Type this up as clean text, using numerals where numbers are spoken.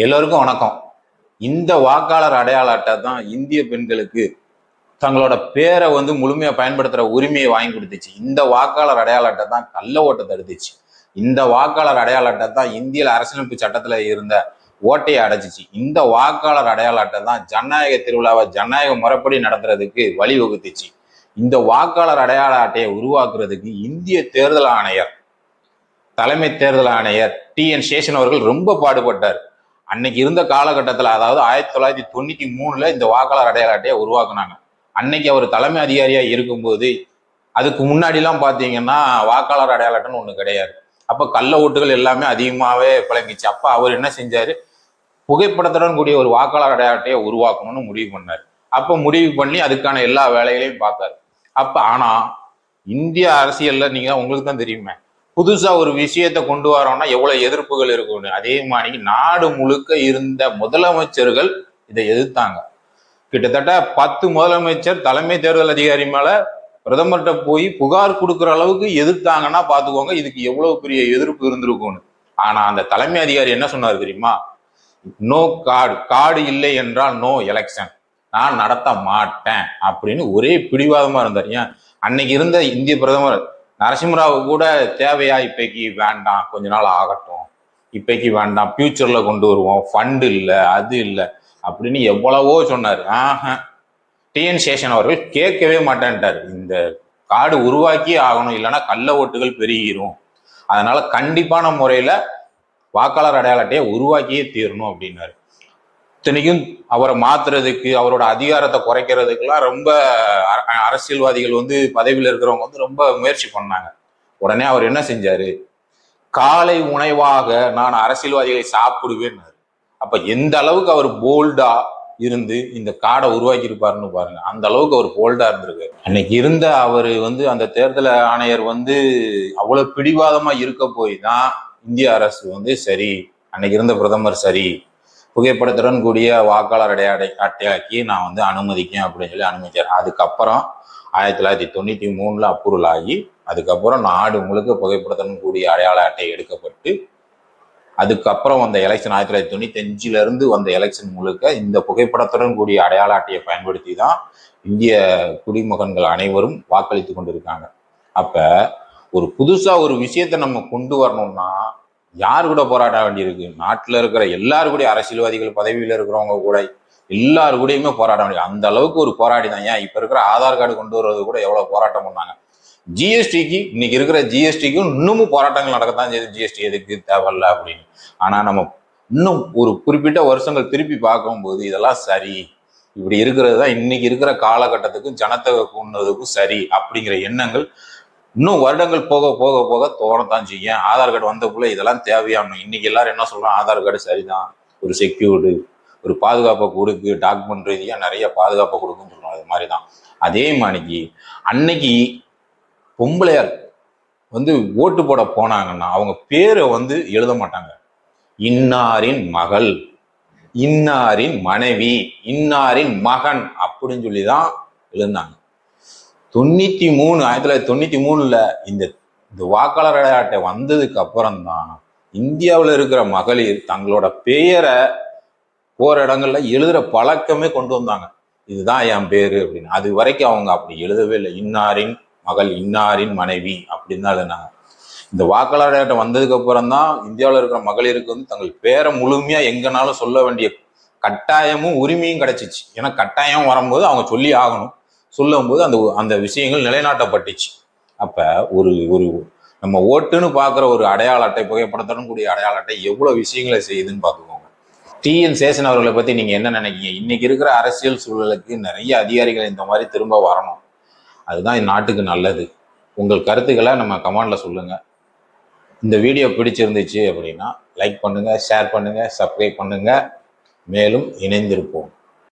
எல்லோருக்கும் வணக்கம். இந்த வாக்காளர் அடையாள அட்டை தான் இந்திய பெண்களுக்கு தங்களோட பேரை முழுமையா பயன்படுத்துற உரிமையை வாங்கி கொடுத்துச்சு. இந்த வாக்காளர் அடையாள அட்டை தான் கள்ள ஓட்டை தடுத்துச்சு. இந்த வாக்காளர் அடையாள அட்டை தான் இந்திய அரசியலமைப்பு சட்டத்துல இருந்த ஓட்டையை அடைச்சிச்சு. இந்த வாக்காளர் அடையாள அட்டை தான் ஜனநாயக திருவிழாவை ஜனநாயக முறைப்படி நடத்துறதுக்கு வழிவகுத்துச்சு. இந்த வாக்காளர் அடையாள அட்டையை உருவாக்குறதுக்கு இந்திய தேர்தல் ஆணையர், தலைமை தேர்தல் ஆணையர் TN சேஷன் அவர்கள் ரொம்ப பாடுபட்டார். அன்னைக்கு இருந்த காலகட்டத்தில், அதாவது 1993 இந்த வாக்காளர் அடையாள அட்டையை உருவாக்குனாங்க. அன்னைக்கு அவர் தலைமை அதிகாரியா இருக்கும்போது அதுக்கு முன்னாடிலாம் பார்த்தீங்கன்னா வாக்காளர் அடையாள அட்டைன்னு ஒன்று கிடையாது. அப்போ கள்ள ஓட்டுகள் எல்லாமே அதிகமாகவே பிளங்கிச்சு. அப்போ அவர் என்ன செஞ்சாரு, புகைப்படத்துடன் கூடிய ஒரு வாக்காளர் அடையாள அட்டையை உருவாக்கணும்னு முடிவு பண்ணார். அப்போ முடிவு பண்ணி அதுக்கான எல்லா வேலைகளையும் பார்த்தாரு. ஆனா இந்திய அரசியல்ல நீங்க உங்களுக்கு தான் தெரியுமே, புதுசா ஒரு விஷயத்தை கொண்டு வரோம்னா எவ்வளவு எதிர்ப்புகள் இருக்கும்னு. அதே மாதிரி நாடு முழுக்க இருந்த முதலமைச்சர்கள் இதை எதிர்த்தாங்க. கிட்டத்தட்ட 10 முதலமைச்சர் தலைமை தேர்தல் அதிகாரி மேல பிரதமர்கிட்ட போய் புகார் கொடுக்குற அளவுக்கு எதிர்த்தாங்கன்னா பாத்துக்கோங்க இதுக்கு எவ்வளவு பெரிய எதிர்ப்பு இருந்திருக்கும்னு. ஆனா அந்த தலைமை அதிகாரி என்ன சொன்னார் தெரியுமா? நோ கார்டு இல்லை என்றால் நோ எலெக்ஷன், நான் நடத்த மாட்டேன் அப்படின்னு ஒரே பிடிவாதமா இருந்தார். ஏன் அன்னைக்கு இருந்த இந்திய பிரதமர் நரசிம்மராவு கூட தேவையா, இப்பைக்கு வேண்டாம், கொஞ்ச நாள் ஆகட்டும், இப்பைக்கு வேண்டாம், ஃபியூச்சர்ல கொண்டு வருவோம், ஃபண்டு இல்லை, அது இல்லை அப்படின்னு எவ்வளவோ சொன்னார். TN சேஷன் அவர்கள் கேட்கவே மாட்டேன்ட்டார். இந்த கார்டு உருவாக்கி ஆகணும், இல்லைன்னா கள்ள ஓட்டுகள் பெருகிரும், அதனால கண்டிப்பான முறையில வாக்காளர் அடையாள அட்டையை உருவாக்கியே தீரணும் அப்படின்னாரு. இத்தனைக்கும் அவரை மாத்துறதுக்கு, அவரோட அதிகாரத்தை குறைக்கிறதுக்கெல்லாம் ரொம்ப அரசியல்வாதிகள் பதவியில் இருக்கிறவங்க ரொம்ப முயற்சி பண்ணாங்க. உடனே அவர் என்ன செஞ்சாரு, காலை உணவாக நான் அரசியல்வாதிகளை சாப்பிடுவேன். அப்ப எந்த அளவுக்கு அவர் போல்டா இருந்து இந்த கார்டை உருவாக்கி இருப்பாருன்னு பாருங்க. அந்த அளவுக்கு அவர் போல்டா இருந்திருக்கு. அன்னைக்கு இருந்த அவரு அந்த தேர்தல் ஆணையர் அவ்வளவு பிடிவாதமா இருக்க போய் தான் இந்திய அரசு சரி, அன்னைக்கு இருந்த பிரதமர் சரி, புகைப்படத்துடன் கூடிய வாக்காளர் அட்டையாக்கி நான் அனுமதிக்கேன் அப்படின்னு சொல்லி அனுமதிச்சார். அதுக்கப்புறம் 1993 அப்ரூவல் ஆகி, அதுக்கப்புறம் நாடு முழுக்க புகைப்படத்துடன் கூடிய அடையாள அட்டை எடுக்கப்பட்டு, அதுக்கப்புறம் வந்த எலெக்ஷன் 1995 வந்த எலெக்ஷன் முழுக்க இந்த புகைப்படத்துடன் கூடிய அடையாள அட்டையை பயன்படுத்தி தான் இந்திய குடிமகன்கள் அனைவரும் வாக்களித்து கொண்டிருக்காங்க. அப்ப ஒரு புதுசா ஒரு விஷயத்த நம்ம கொண்டு வரணும்னா யாரு கூட போராட வேண்டியிருக்கு? நாட்டுல இருக்கிற எல்லாரு கூட, அரசியல்வாதிகள், பதவியில இருக்கிறவங்க கூட, எல்லாரு கூடயுமே போராட வேண்டிய அந்த அளவுக்கு ஒரு போராடி தான். ஏன் இப்ப இருக்கிற ஆதார் கார்டு கொண்டு வர்றது கூட எவ்வளவு போராட்டம் பண்ணாங்க. GSTக்கு, இன்னைக்கு இருக்கிற GSTக்கும் இன்னமும் போராட்டங்கள் நடக்கத்தான் செய்யுது. GST எதுக்கு தேவையில்ல அப்படின்னு. ஆனா நம்ம இன்னும் ஒரு குறிப்பிட்ட வருஷங்கள் திருப்பி பார்க்கும்போது இதெல்லாம் சரி, இப்படி இருக்கிறது தான் இன்னைக்கு இருக்கிற காலகட்டத்துக்கும் ஜனத்தொகை கூடுனதுக்கும் சரி அப்படிங்கிற எண்ணங்கள் இன்னும் வருடங்கள் போக போக போக தோணத்தான் செய்யும். ஆதார் கார்டு வந்தக்குள்ள இதெல்லாம் தேவையான, இன்னைக்கு எல்லாரும் என்ன சொல்றோம், ஆதார் கார்டு சரிதான், ஒரு செக்யூர்டு, ஒரு பாதுகாப்பை கொடுக்கு, டாக்குமெண்ட் ரீதியா நிறைய பாதுகாப்பை கொடுக்குன்னு சொல்றோம். அது மாதிரிதான். அதே மாதிரிக்கு அன்னைக்கு பொம்பளையார் ஓட்டு போட போனாங்கன்னா அவங்க பேரை எழுத மாட்டாங்க. இன்னாரின் மகள், இன்னாரின் மனைவி, இன்னாரின் மகன் அப்படின்னு சொல்லிதான் எழுந்தாங்க. 1993 இந்த வாக்காளர் அடையாள அட்டை வந்ததுக்கு அப்புறம் தான் இந்தியாவில் இருக்கிற மகளிர் தங்களோட பெயரை போற இடங்கள்ல எழுதுற பழக்கமே கொண்டு வந்தாங்க. இதுதான் என் பேரு அப்படின்னு. அது வரைக்கும் அவங்க அப்படி எழுதவே இல்லை. இன்னாரின் மகள், இன்னாரின் மனைவி அப்படின்னு தான் எழுதினாங்க. இந்த வாக்காளர் அடையாள அட்டை வந்ததுக்கு அப்புறம் தான் இந்தியாவில் இருக்கிற மகளிருக்கு தங்கள் பேரை முழுமையா எங்கனாலும் சொல்ல வேண்டிய கட்டாயமும் உரிமையும் கிடைச்சிச்சு. ஏன்னா கட்டாயம் வரும்போது அவங்க சொல்லி ஆகணும். சொல்லும் போது அந்த விஷயங்கள் நிலைநாட்டப்பட்டுச்சு. அப்ப ஒரு நம்ம ஓட்டுன்னு பாக்குற ஒரு அடையாள அட்டை, புகைப்படத்துடன் கூடிய அடையாள அட்டை எவ்வளவு விஷயங்களை செய்யுதுன்னு பாத்துக்கோங்க. TN சேஷன் அவர்களை பத்தி நீங்க என்ன நினைக்கிறீங்க? இன்னைக்கு இருக்கிற அரசியல் சூழலுக்கு நிறைய அதிகாரிகள் இந்த மாதிரி திரும்ப வரணும். அதுதான் நாட்டுக்கு நல்லது. உங்கள் கருத்துக்களை நம்ம கமெண்ட்ல சொல்லுங்க. இந்த வீடியோ பிடிச்சிருந்துச்சு அப்படின்னா லைக் பண்ணுங்க, ஷேர் பண்ணுங்க, சப்ஸ்கிரைப் பண்ணுங்க. மேலும் இணைந்திருப்போம்.